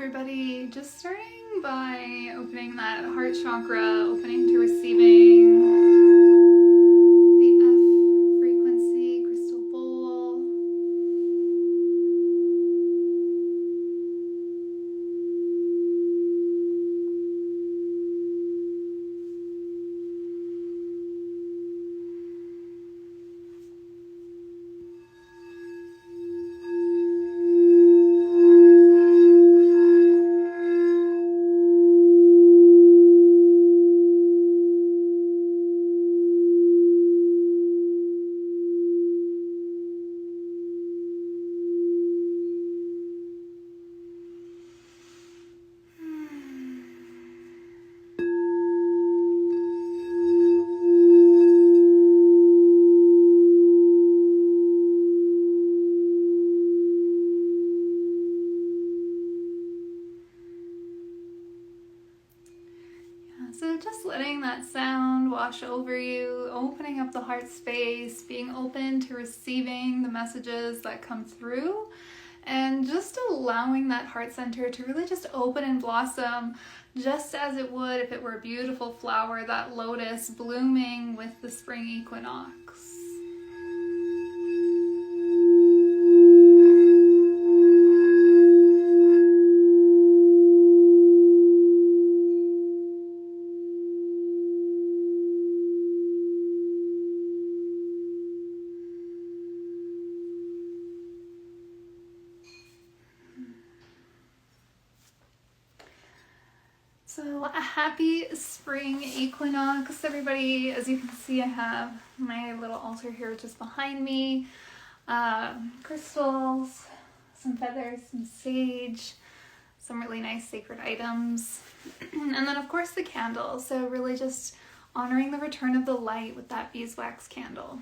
everybody. Just starting by opening that heart chakra, opening to receiving the F frequency crystal bowl. So just letting that sound wash over you, opening up the heart space, being open to receiving the messages that come through, and just allowing that heart center to really just open and blossom just as it would if it were a beautiful flower, that lotus blooming with the spring equinox. So a happy spring equinox, everybody. As you can see, I have my little altar here just behind me. Crystals, some feathers, some sage, some really nice sacred items. And then of course the candle. So really just honoring the return of the light with that beeswax candle.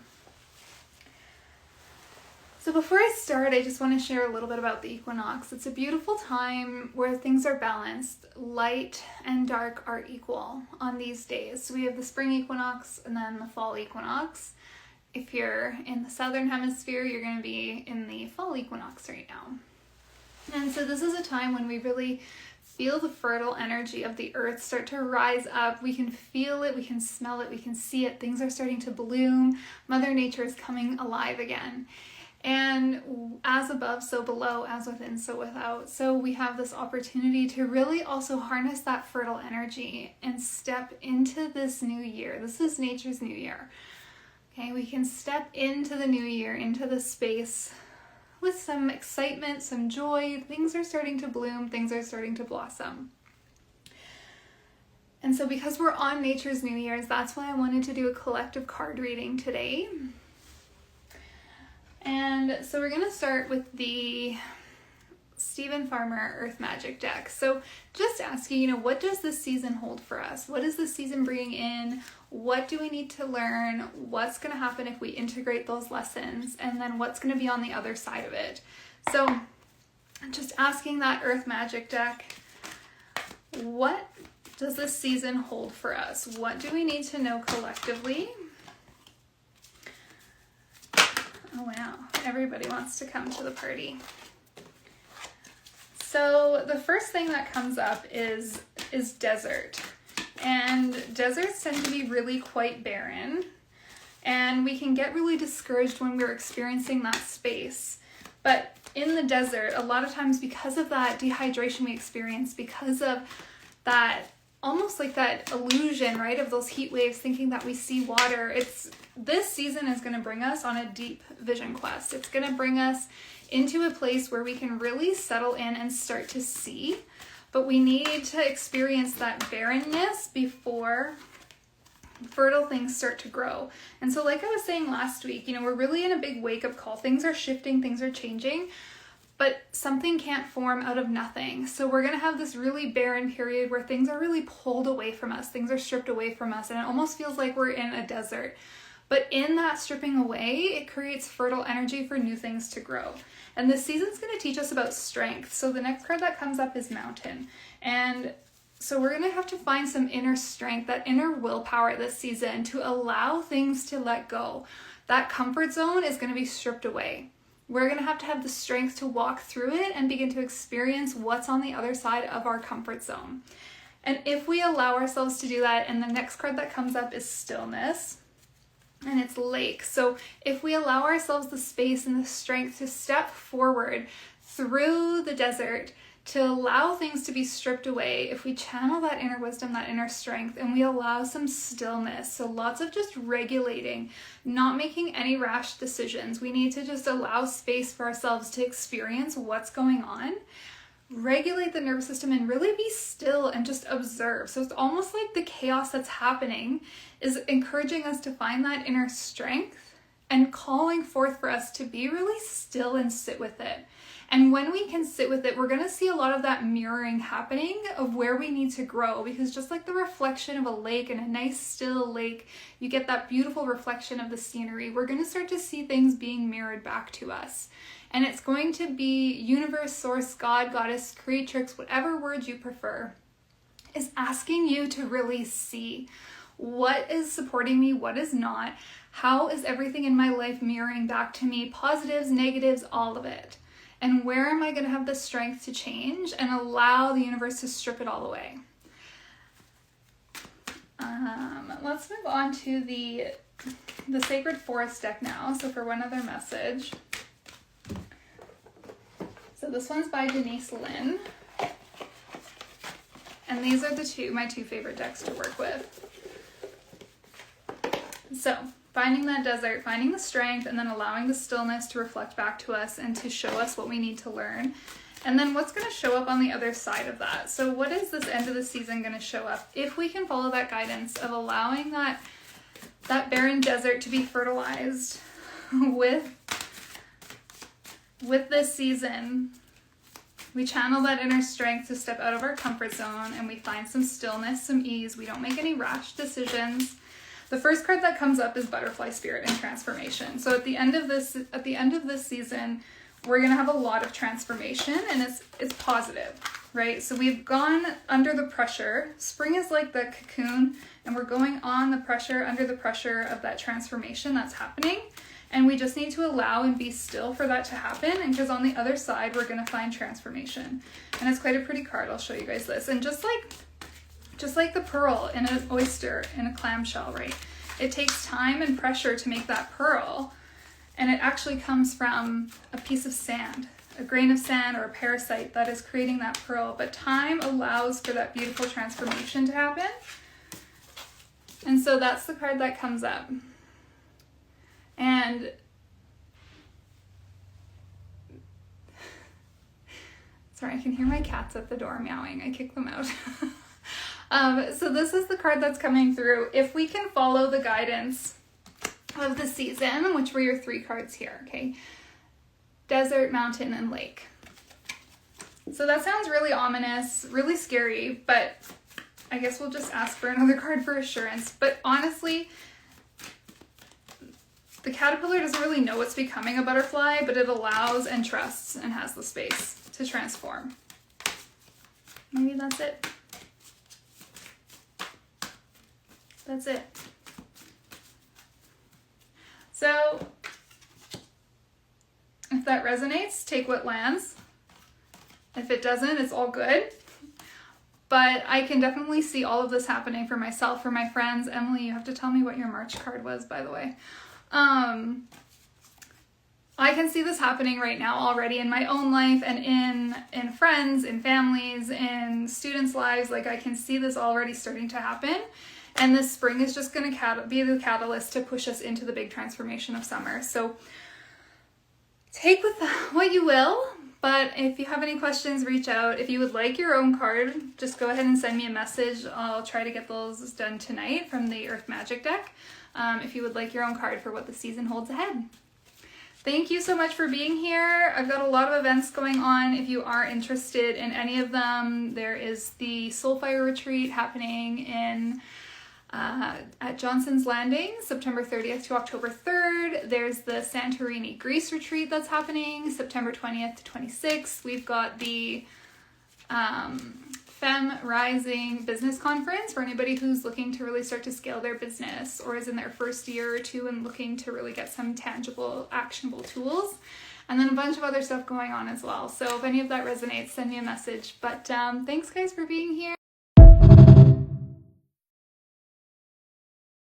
So before I start, I just want to share a little bit about the equinox. It's a beautiful time where things are balanced. Light and dark are equal on these days. So we have the spring equinox and then the fall equinox. If you're in the southern hemisphere, you're going to be in the fall equinox right now. And so this is a time when we really feel the fertile energy of the earth start to rise up. We can feel it, we can smell it, we can see it. Things are starting to bloom. Mother Nature is coming alive again. And as above, so below, as within, so without. So we have this opportunity to really also harness that fertile energy and step into this new year. This is nature's new year. Okay, we can step into the new year, into the space with some excitement, some joy. Things are starting to bloom, things are starting to blossom. And so because we're on nature's new years, that's why I wanted to do a collective card reading today. And so we're going to start with the Stephen Farmer Earth Magic deck. So just asking, what does this season hold for us? What is this season bringing in? What do we need to learn? What's going to happen if we integrate those lessons? And then what's going to be on the other side of it? So just asking that Earth Magic deck, what does this season hold for us? What do we need to know collectively? Oh wow, everybody wants to come to the party. So the first thing that comes up is desert. And deserts tend to be really quite barren. And we can get really discouraged when we're experiencing that space. But in the desert, a lot of times because of that dehydration we experience, because of that almost like that illusion, right, of those heat waves, thinking that we see water. This season is going to bring us on a deep vision quest. It's going to bring us into a place where we can really settle in and start to see. But we need to experience that barrenness before fertile things start to grow. And so like I was saying last week, we're really in a big wake-up call. Things are shifting, things are changing. But something can't form out of nothing. So we're going to have this really barren period where things are really pulled away from us. Things are stripped away from us. And it almost feels like we're in a desert. But in that stripping away, it creates fertile energy for new things to grow. And this season's going to teach us about strength. So the next card that comes up is Mountain. And so we're going to have to find some inner strength, that inner willpower this season to allow things to let go. That comfort zone is going to be stripped away. we're going to have the strength to walk through it and begin to experience what's on the other side of our comfort zone. And if we allow ourselves to do that, and the next card that comes up is stillness, and it's lake. So if we allow ourselves the space and the strength to step forward through the desert, to allow things to be stripped away, if we channel that inner wisdom, that inner strength, and we allow some stillness, so lots of just regulating, not making any rash decisions. We need to just allow space for ourselves to experience what's going on, regulate the nervous system, and really be still and just observe. So it's almost like the chaos that's happening is encouraging us to find that inner strength and calling forth for us to be really still and sit with it. And when we can sit with it, we're going to see a lot of that mirroring happening of where we need to grow, because just like the reflection of a lake, and a nice still lake, you get that beautiful reflection of the scenery. We're going to start to see things being mirrored back to us. And it's going to be universe, source, God, goddess, creatrix, whatever word you prefer, is asking you to really see what is supporting me, what is not, how is everything in my life mirroring back to me, positives, negatives, all of it. And where am I going to have the strength to change and allow the universe to strip it all away? Let's move on to the Sacred Forest deck now. So for one other message. So this one's by Denise Lynn. And these are my two favorite decks to work with. So, finding that desert, finding the strength, and then allowing the stillness to reflect back to us and to show us what we need to learn. And then what's going to show up on the other side of that? So what is this end of the season going to show up? If we can follow that guidance of allowing that barren desert to be fertilized with this season, we channel that inner strength to step out of our comfort zone, and we find some stillness, some ease. We don't make any rash decisions. The first card that comes up is Butterfly Spirit and Transformation. So at the end of this season, we're going to have a lot of transformation, and it's positive, right? So we've gone under the pressure. Spring is like the cocoon, and we're going on the pressure, under the pressure of that transformation that's happening. And we just need to allow and be still for that to happen. And because on the other side, we're going to find transformation. And it's quite a pretty card. I'll show you guys this. And just like the pearl in an oyster, in a clamshell, right? It takes time and pressure to make that pearl. And it actually comes from a piece of sand, a grain of sand, or a parasite that is creating that pearl. But time allows for that beautiful transformation to happen. And so that's the card that comes up. And sorry, I can hear my cats at the door meowing. I kicked them out. So this is the card that's coming through. If we can follow the guidance of the season, which were your three cards here, okay? Desert, mountain, and lake. So that sounds really ominous, really scary, but I guess we'll just ask for another card for assurance. But honestly, the caterpillar doesn't really know what's becoming a butterfly, but it allows and trusts and has the space to transform. Maybe that's it. That's it. So, if that resonates, take what lands. If it doesn't, it's all good. But I can definitely see all of this happening for myself, for my friends. Emily, you have to tell me what your March card was, by the way. I can see this happening right now already in my own life and in friends, in families, in students' lives. Like, I can see this already starting to happen. And this spring is just going to be the catalyst to push us into the big transformation of summer. So take with what you will, but if you have any questions, reach out. If you would like your own card, just go ahead and send me a message. I'll try to get those done tonight from the Earth Magic deck. If you would like your own card for what the season holds ahead. Thank you so much for being here. I've got a lot of events going on. If you are interested in any of them, there is the Soulfire Retreat happening at Johnson's Landing, September 30th to October 3rd. There's the Santorini Greece Retreat that's happening, September 20th to 26th. We've got the Femme Rising Business Conference for anybody who's looking to really start to scale their business or is in their first year or two and looking to really get some tangible, actionable tools. and then a bunch of other stuff going on as well. So if any of that resonates, send me a message. But thanks guys for being here.